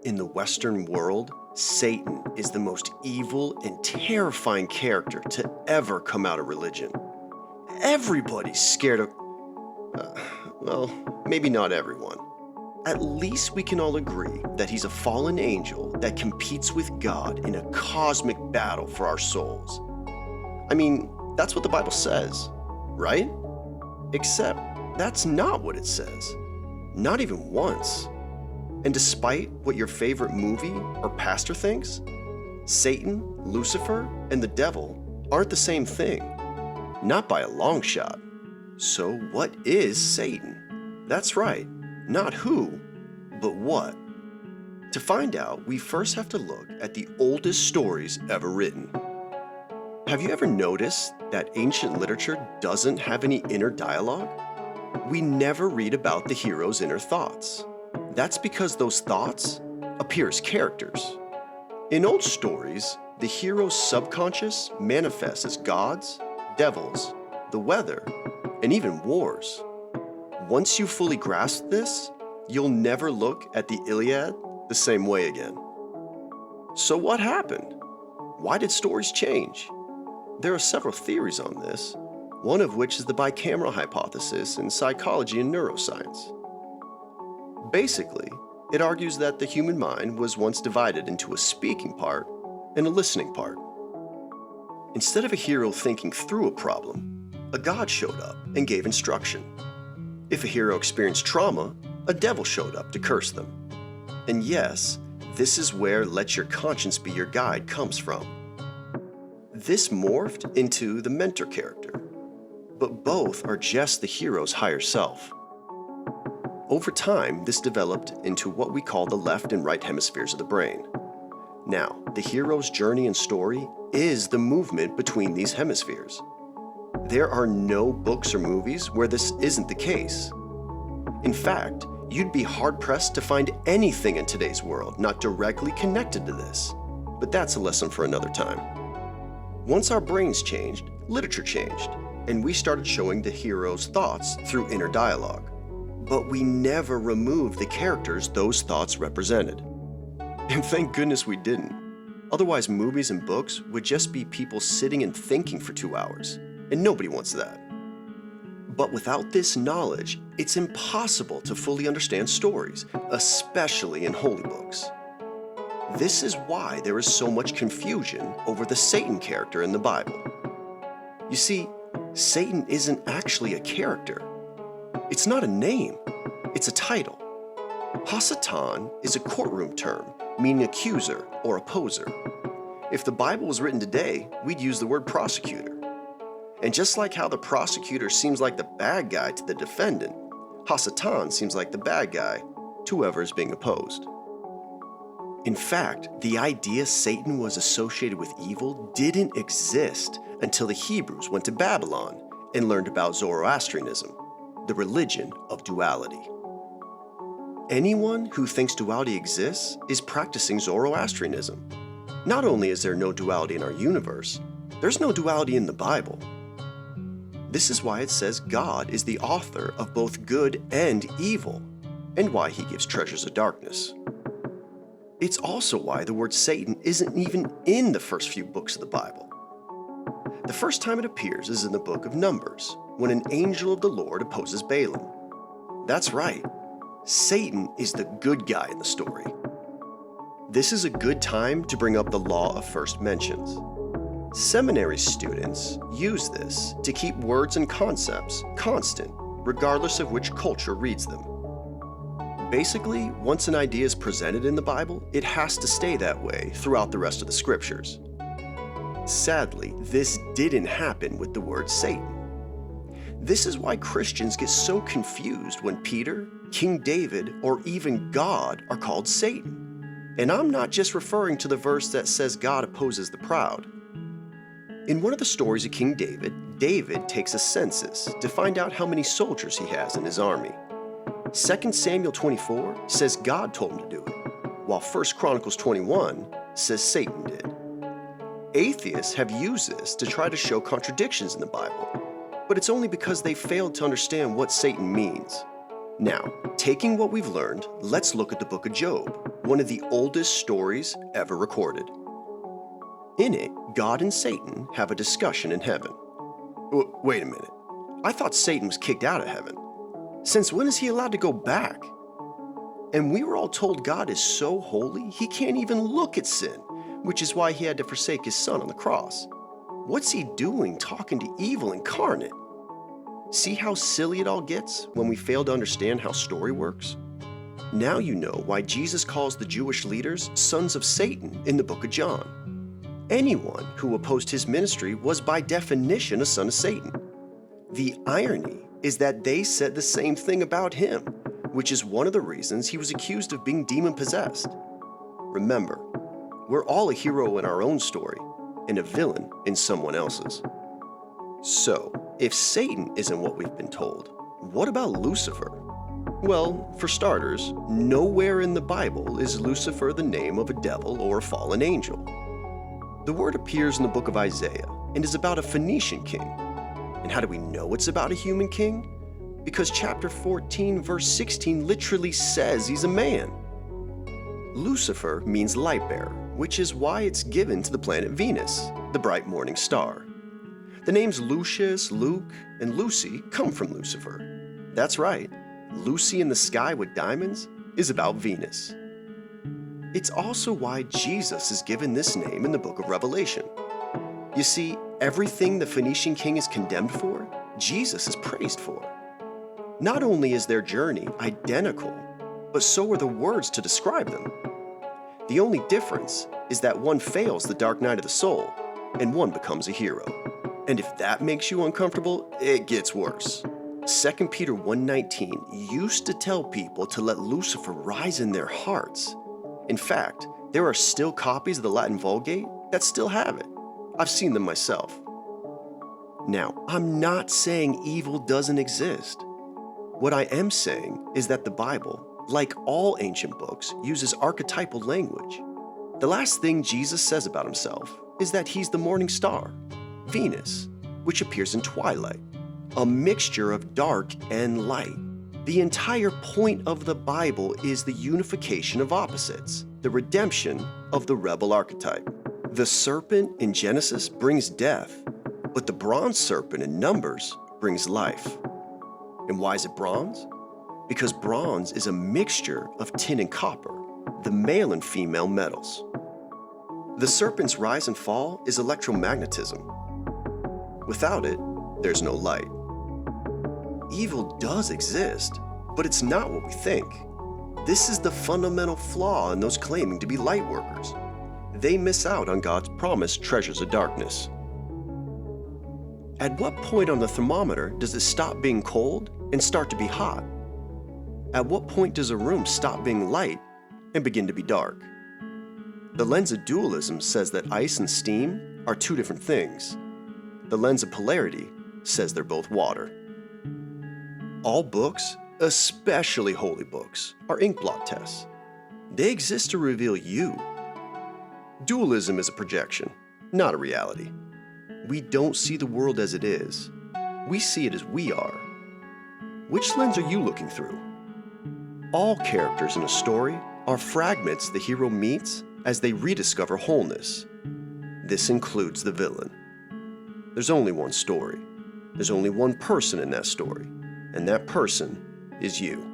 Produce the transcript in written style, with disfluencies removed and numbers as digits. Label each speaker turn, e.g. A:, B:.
A: In the Western world, Satan is the most evil and terrifying character to ever come out of religion. Everybody's scared of... well, maybe not everyone. At least we can all agree that he's a fallen angel that competes with God in a cosmic battle for our souls. I mean, that's what the Bible says, right? Except that's not what it says. Not even once. And despite what your favorite movie or pastor thinks, Satan, Lucifer, and the devil aren't the same thing. Not by a long shot. So what is Satan? That's right, not who, but what. To find out, we first have to look at the oldest stories ever written. Have you ever noticed that ancient literature doesn't have any inner dialogue? We never read about the hero's inner thoughts. That's because those thoughts appear as characters. In old stories, the hero's subconscious manifests as gods, devils, the weather, and even wars. Once you fully grasp this, you'll never look at the Iliad the same way again. So what happened? Why did stories change? There are several theories on this, one of which is the Bicameral Hypothesis in psychology and neuroscience. Basically, it argues that the human mind was once divided into a speaking part and a listening part. Instead of a hero thinking through a problem, a god showed up and gave instruction. If a hero experienced trauma, a devil showed up to curse them. And yes, this is where "let your conscience be your guide" comes from. This morphed into the mentor character, but both are just the hero's higher self. Over time, this developed into what we call the left and right hemispheres of the brain. Now, the hero's journey and story is the movement between these hemispheres. There are no books or movies where this isn't the case. In fact, you'd be hard-pressed to find anything in today's world not directly connected to this. But that's a lesson for another time. Once our brains changed, literature changed, and we started showing the hero's thoughts through inner dialogue. But we never removed the characters those thoughts represented. And thank goodness we didn't. Otherwise, movies and books would just be people sitting and thinking for 2 hours, and nobody wants that. But without this knowledge, it's impossible to fully understand stories, especially in holy books. This is why there is so much confusion over the Satan character in the Bible. You see, Satan isn't actually a character. It's not a name, it's a title. Hasatan is a courtroom term, meaning accuser or opposer. If the Bible was written today, we'd use the word prosecutor. And just like how the prosecutor seems like the bad guy to the defendant, Hasatan seems like the bad guy to whoever is being opposed. In fact, the idea Satan was associated with evil didn't exist until the Hebrews went to Babylon and learned about Zoroastrianism, the religion of duality. Anyone who thinks duality exists is practicing Zoroastrianism. Not only is there no duality in our universe, there's no duality in the Bible. This is why it says God is the author of both good and evil, and why he gives treasures of darkness. It's also why the word Satan isn't even in the first few books of the Bible. The first time it appears is in the book of Numbers, when an angel of the Lord opposes Balaam. That's right, Satan is the good guy in the story. This is a good time to bring up the law of first mentions. Seminary students use this to keep words and concepts constant, regardless of which culture reads them. Basically, once an idea is presented in the Bible, it has to stay that way throughout the rest of the scriptures. Sadly, this didn't happen with the word Satan. This is why Christians get so confused when Peter, King David, or even God are called Satan. And I'm not just referring to the verse that says God opposes the proud. In one of the stories of King David, David takes a census to find out how many soldiers he has in his army. 2 Samuel 24 says God told him to do it, while 1 Chronicles 21 says Satan did. Atheists have used this to try to show contradictions in the Bible, but it's only because they failed to understand what Satan means. Now, taking what we've learned, let's look at the book of Job. one of the oldest stories ever recorded. In it, God and Satan have a discussion in heaven. Wait a minute. I thought Satan was kicked out of heaven. Since when is he allowed to go back? And we were all told God is so holy, he can't even look at sin, which is why he had to forsake his son on the cross. What's he doing talking to evil incarnate? See how silly it all gets when we fail to understand how story works? Now you know why Jesus calls the Jewish leaders sons of Satan in the book of John. Anyone who opposed his ministry was by definition a son of Satan. The irony is that they said the same thing about him, which is one of the reasons he was accused of being demon-possessed. Remember, we're all a hero in our own story and a villain in someone else's. So, if Satan isn't what we've been told, what about Lucifer? Well, for starters, nowhere in the Bible is Lucifer the name of a devil or a fallen angel. The word appears in the book of Isaiah and is about a Phoenician king. And how do we know it's about a human king? Because chapter 14, verse 16 literally says he's a man. Lucifer means light bearer, which is why it's given to the planet Venus, the bright morning star. The names Lucius, Luke, and Lucy come from Lucifer. That's right, Lucy in the sky with diamonds is about Venus. It's also why Jesus is given this name in the book of Revelation. You see, everything the Phoenician king is condemned for, Jesus is praised for. Not only is their journey identical, but so are the words to describe them. The only difference is that one fails the dark night of the soul, and one becomes a hero. And if that makes you uncomfortable, it gets worse. 2 Peter 1:19 used to tell people to let Lucifer rise in their hearts. In fact, there are still copies of the Latin Vulgate that still have it. I've seen them myself. Now, I'm not saying evil doesn't exist. What I am saying is that the Bible, like all ancient books, uses archetypal language. The last thing Jesus says about himself is that he's the morning star, Venus, which appears in twilight, a mixture of dark and light. The entire point of the Bible is the unification of opposites, the redemption of the rebel archetype. The serpent in Genesis brings death, but the bronze serpent in Numbers brings life. And why is it bronze? Because bronze is a mixture of tin and copper, the male and female metals. The serpent's rise and fall is electromagnetism. Without it, there's no light. Evil does exist, but it's not what we think. This is the fundamental flaw in those claiming to be light workers. They miss out on God's promised treasures of darkness. At what point on the thermometer does it stop being cold and start to be hot? At what point does a room stop being light and begin to be dark? The lens of dualism says that ice and steam are two different things. The lens of polarity says they're both water. All books, especially holy books, are ink blot tests. They exist to reveal you. Dualism is a projection, not a reality. We don't see the world as it is. We see it as we are. Which lens are you looking through? All characters in a story are fragments the hero meets as they rediscover wholeness. This includes the villain. There's only one story. There's only one person in that story. And that person is you.